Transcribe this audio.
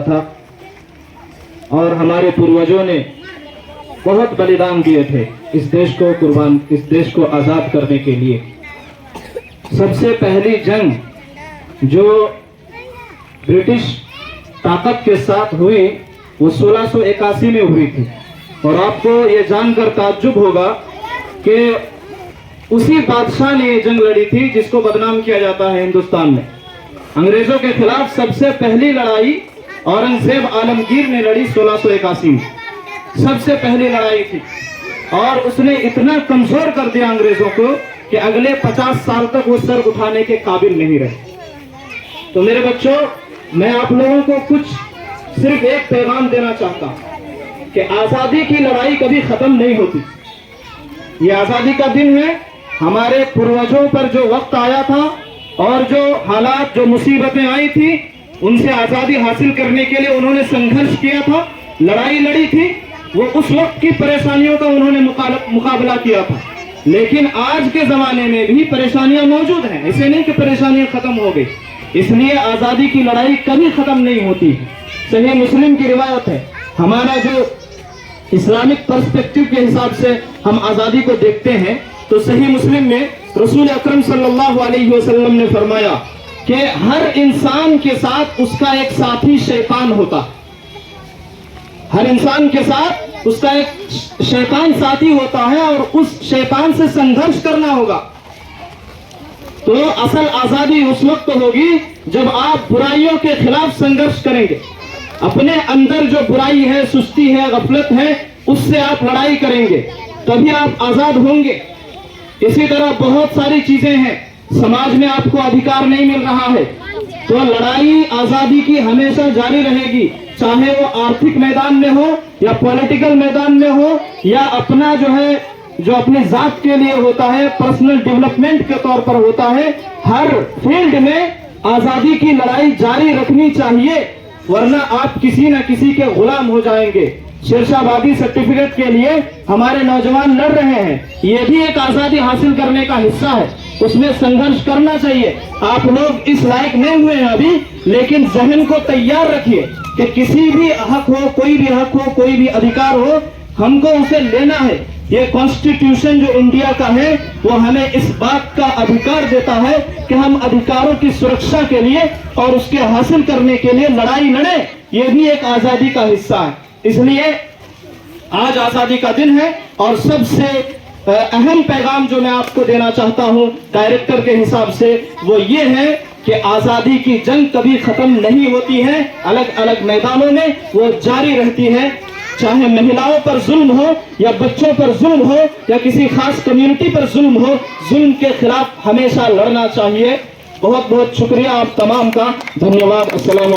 था और हमारे पूर्वजों ने बहुत बलिदान दिए थे इस देश को आज़ाद करने के लिए। सबसे पहली जंग जो ब्रिटिश ताकत के साथ हुई वो 1681 में हुई थी। और आपको ये जानकर ताज्जुब होगा कि उसी बादशाह ने ये जंग लड़ी थी जिसको बदनाम किया जाता है हिंदुस्तान में। अंग्रेजों के खिलाफ सबसे पहली लड़ाई औरंगजेब आलमगीर ने लड़ी 1681 में, सबसे पहली लड़ाई थी। और उसने इतना कमजोर कर दिया अंग्रेजों को कि अगले 50 साल तक वो सर उठाने के काबिल नहीं रहे। तो मेरे बच्चों, मैं आप लोगों को कुछ सिर्फ एक पैगाम देना चाहता हूं कि आजादी की लड़ाई कभी खत्म नहीं होती। ये आजादी का दिन है। हमारे पूर्वजों पर जो वक्त आया था और जो हालात, जो मुसीबतें आई थी, उनसे आजादी हासिल करने के लिए उन्होंने संघर्ष किया था, लड़ाई लड़ी थी। वो उस वक्त की परेशानियों का उन्होंने मुकाबला किया था। लेकिन आज के जमाने में भी परेशानियां मौजूद हैं, ऐसे नहीं कि परेशानियां खत्म हो गई। इसलिए आजादी की लड़ाई कभी खत्म नहीं होती है। सही मुस्लिम की रिवायत है, हमारा जो इस्लामिक पर्सपेक्टिव के हिसाब से हम आजादी को देखते हैं तो सही मुस्लिम में रसूल अकरम सल्लल्लाहु अलैहि वसल्लम ने फरमाया कि हर इंसान के साथ उसका एक साथी शैतान होता। हर इंसान के साथ उसका एक शैतान साथी होता है और उस शैतान से संघर्ष करना होगा। तो असल आजादी उस वक्त होगी जब आप बुराइयों के खिलाफ संघर्ष करेंगे। अपने अंदर जो बुराई है, सुस्ती है, गफलत है, उससे आप लड़ाई करेंगे, तभी आप आजाद होंगे। इसी तरह बहुत सारी चीजें हैं, समाज में आपको अधिकार नहीं मिल रहा है तो लड़ाई आजादी की हमेशा जारी रहेगी, चाहे वो आर्थिक मैदान में हो या पॉलिटिकल मैदान में हो या अपना जो अपनी जात के लिए होता है, पर्सनल डेवलपमेंट के तौर पर होता है। हर फील्ड में आजादी की लड़ाई जारी रखनी चाहिए, वरना आप किसी न किसी के गुलाम हो जाएंगे। शेरशाहबादी सर्टिफिकेट के लिए हमारे नौजवान लड़ रहे हैं, ये भी एक आजादी हासिल करने का हिस्सा है, उसमें संघर्ष करना चाहिए। आप लोग इस लायक नहीं हुए हैं अभी, लेकिन जहन को तैयार रखिए कि किसी भी हक हो, कोई भी हक हो, कोई भी अधिकार हो, हमको उसे लेना है। ये कॉन्स्टिट्यूशन जो इंडिया का है वो हमें इस बात का अधिकार देता है कि हम अधिकारों की सुरक्षा के लिए और उसके हासिल करने के लिए लड़ाई लड़े। ये भी एक आजादी का हिस्सा है। इसलिए आज आजादी का दिन है और सबसे अहम पैगाम जो मैं आपको देना चाहता हूं डायरेक्टर के हिसाब से वो ये है कि आजादी की जंग कभी खत्म नहीं होती है। अलग अलग मैदानों में वो जारी रहती है, चाहे महिलाओं पर जुल्म हो या बच्चों पर जुल्म हो या किसी खास कम्युनिटी पर जुल्म हो, जुल्म के खिलाफ हमेशा लड़ना चाहिए। बहुत बहुत शुक्रिया आप तमाम का, धन्यवाद। अस्सलाम।